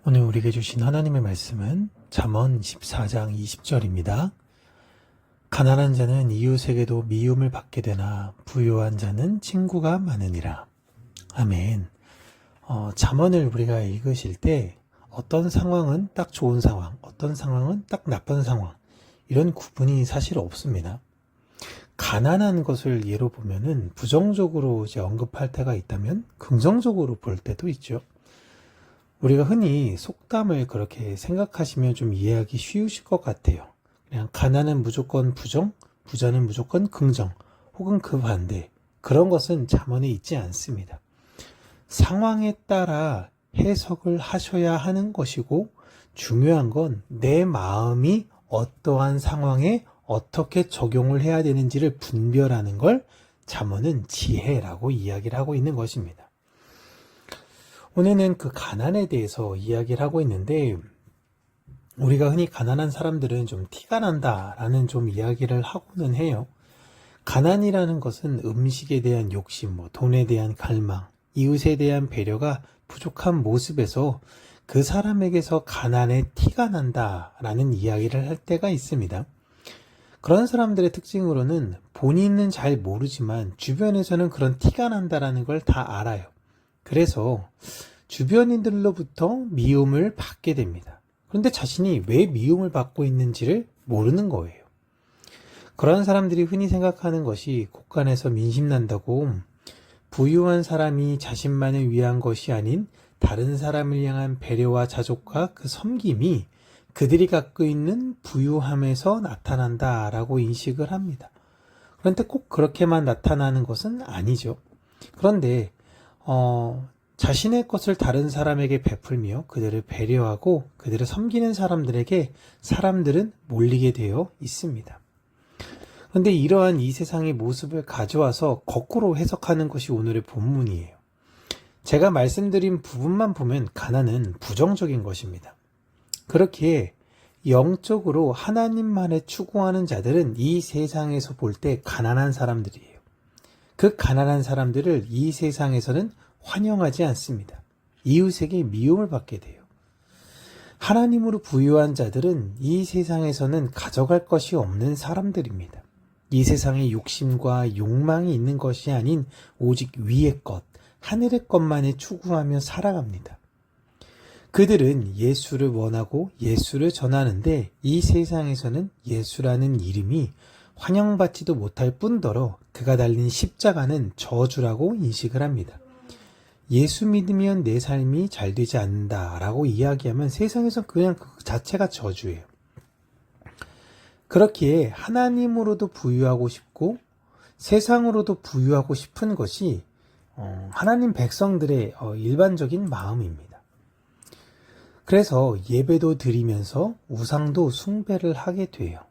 오늘 우리에게 주신 하나님의 말씀은 잠언 14장 20절입니다. 가난한 자는 이웃에게도 미움을 받게 되나 부유한 자는 친구가 많으니라. 아멘. 잠언을 우리가 읽으실 때 어떤 상황은 딱 좋은 상황, 어떤 상황은 딱 나쁜 상황, 이런 구분이 사실 없습니다. 가난한 것을 예로 보면은 부정적으로 언급할 때가 있다면 긍정적으로 볼 때도 있죠. 우리가 흔히 속담을 그렇게 생각하시면 좀 이해하기 쉬우실 것 같아요. 그냥 가난은 무조건 부정, 부자는 무조건 긍정, 혹은 그 반대. 그런 것은 잠언에 있지 않습니다. 상황에 따라 해석을 하셔야 하는 것이고, 중요한 건 내 마음이 어떠한 상황에 어떻게 적용을 해야 되는지를 분별하는 걸 잠언은 지혜라고 이야기를 하고 있는 것입니다. 오늘은 그 가난에 대해서 이야기를 하고 있는데, 우리가 흔히 가난한 사람들은 좀 티가 난다라는 좀 이야기를 하고는 해요. 가난이라는 것은 음식에 대한 욕심, 돈에 대한 갈망, 이웃에 대한 배려가 부족한 모습에서 그 사람에게서 가난의 티가 난다라는 이야기를 할 때가 있습니다. 그런 사람들의 특징으로는 본인은 잘 모르지만 주변에서는 그런 티가 난다라는 걸 다 알아요. 그래서 주변인들로부터 미움을 받게 됩니다. 그런데 자신이 왜 미움을 받고 있는지를 모르는 거예요. 그런 사람들이 흔히 생각하는 것이 곳간에서 민심난다고, 부유한 사람이 자신만을 위한 것이 아닌 다른 사람을 향한 배려와 자족과 그 섬김이 그들이 갖고 있는 부유함에서 나타난다라고 인식을 합니다. 그런데 꼭 그렇게만 나타나는 것은 아니죠. 그런데 자신의 것을 다른 사람에게 베풀며 그들을 배려하고 그들을 섬기는 사람들에게 사람들은 몰리게 되어 있습니다. 그런데 이러한 이 세상의 모습을 가져와서 거꾸로 해석하는 것이 오늘의 본문이에요. 제가 말씀드린 부분만 보면 가난은 부정적인 것입니다. 그렇기에 영적으로 하나님만을 추구하는 자들은 이 세상에서 볼 때 가난한 사람들이에요. 그 가난한 사람들을 이 세상에서는 환영하지 않습니다. 이웃에게 미움을 받게 돼요. 하나님으로 부유한 자들은 이 세상에서는 가져갈 것이 없는 사람들입니다. 이 세상에 욕심과 욕망이 있는 것이 아닌 오직 위의 것, 하늘의 것만을 추구하며 살아갑니다. 그들은 예수를 원하고 예수를 전하는데 이 세상에서는 예수라는 이름이 환영받지도 못할 뿐더러 그가 달린 십자가는 저주라고 인식을 합니다. 예수 믿으면 내 삶이 잘 되지 않는다라고 이야기하면 세상에서 그냥 그 자체가 저주예요. 그렇기에 하나님으로도 부유하고 싶고 세상으로도 부유하고 싶은 것이 하나님 백성들의 일반적인 마음입니다. 그래서 예배도 드리면서 우상도 숭배를 하게 돼요.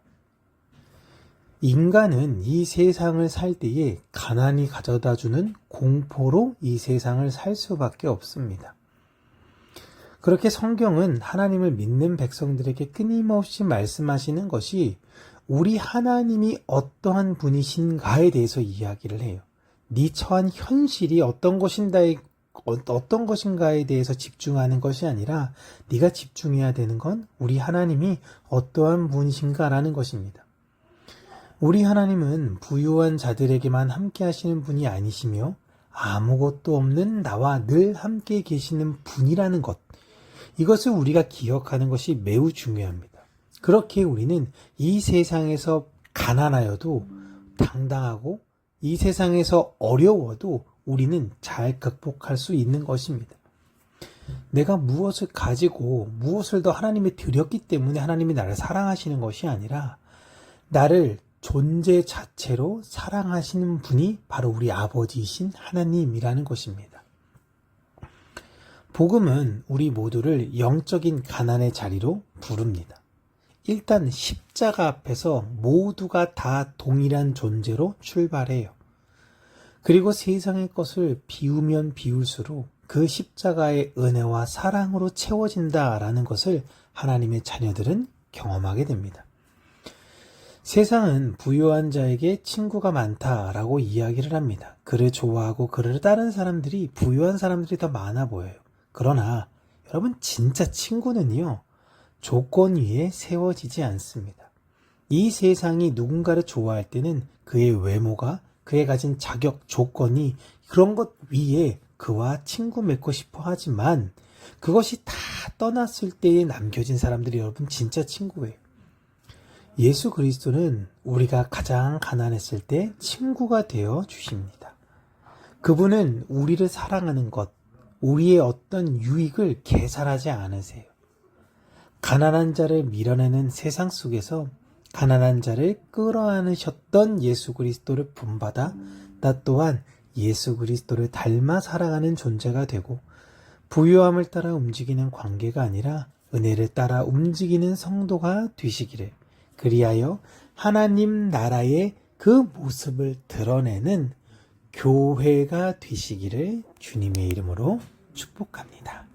인간은 이 세상을 살 때에 가난이 가져다주는 공포로 이 세상을 살 수밖에 없습니다. 그렇게 성경은 하나님을 믿는 백성들에게 끊임없이 말씀하시는 것이 우리 하나님이 어떠한 분이신가에 대해서 이야기를 해요. 네 처한 현실이 어떤 것인가에 대해서 집중하는 것이 아니라 네가 집중해야 되는 건 우리 하나님이 어떠한 분이신가라는 것입니다. 우리 하나님은 부유한 자들에게만 함께 하시는 분이 아니시며 아무것도 없는 나와 늘 함께 계시는 분이라는 것, 이것을 우리가 기억하는 것이 매우 중요합니다. 그렇게 우리는 이 세상에서 가난하여도 당당하고 이 세상에서 어려워도 우리는 잘 극복할 수 있는 것입니다. 내가 무엇을 가지고 무엇을 더 하나님에 드렸기 때문에 하나님이 나를 사랑하시는 것이 아니라 나를 존재 자체로 사랑하시는 분이 바로 우리 아버지이신 하나님이라는 것입니다. 복음은 우리 모두를 영적인 가난의 자리로 부릅니다. 일단 십자가 앞에서 모두가 다 동일한 존재로 출발해요. 그리고 세상의 것을 비우면 비울수록 그 십자가의 은혜와 사랑으로 채워진다라는 것을 하나님의 자녀들은 경험하게 됩니다. 세상은 부유한 자에게 친구가 많다라고 이야기를 합니다. 그를 좋아하고 그를 따르는 사람들이 부유한 사람들이 더 많아 보여요. 그러나 여러분, 진짜 친구는요, 조건 위에 세워지지 않습니다. 이 세상이 누군가를 좋아할 때는 그의 외모가, 그의 가진 자격, 조건이 그런 것 위에 그와 친구 맺고 싶어 하지만 그것이 다 떠났을 때에 남겨진 사람들이 여러분 진짜 친구예요. 예수 그리스도는 우리가 가장 가난했을 때 친구가 되어 주십니다. 그분은 우리를 사랑하는 것, 우리의 어떤 유익을 계산하지 않으세요. 가난한 자를 밀어내는 세상 속에서 가난한 자를 끌어안으셨던 예수 그리스도를 본받아 나 또한 예수 그리스도를 닮아 살아가는 존재가 되고 부유함을 따라 움직이는 관계가 아니라 은혜를 따라 움직이는 성도가 되시기를, 그리하여 하나님 나라의 그 모습을 드러내는 교회가 되시기를 주님의 이름으로 축복합니다.